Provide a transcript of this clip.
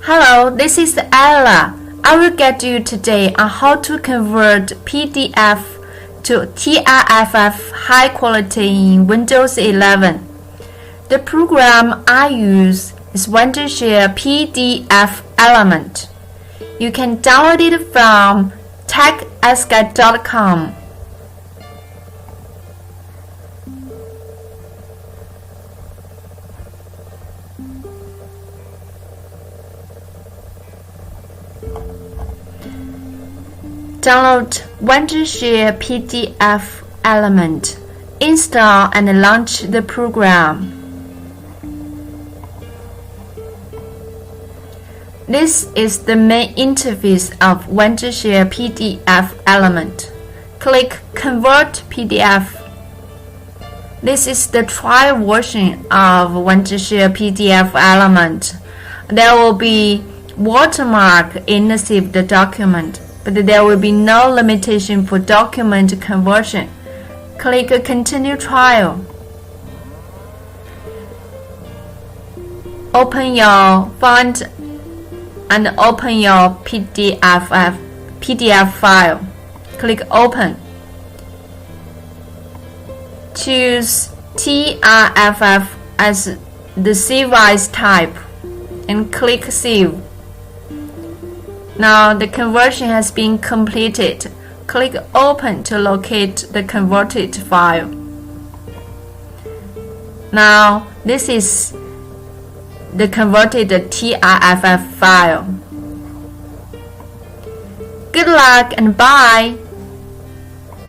Hello, this is Ella. I will guide you today on how to convert PDF to TIFF high quality in Windows 11. The program I use is Wondershare PDFelement. You can download it from techasguide.com. Download Wondershare PDFelement, install and launch the program. This is the main interface of Wondershare PDFelement. Click Convert PDF. This is the trial version of Wondershare PDFelement. There will be watermark in the saved document, but there will be no limitation for document conversion. Click Continue Trial. Open your font and open your PDF file. Click Open. Choose TIFF as the save as type and click Save. Now the conversion has been completed. Click Open to locate the converted file. Now this is the converted TIFF file. Good luck and bye!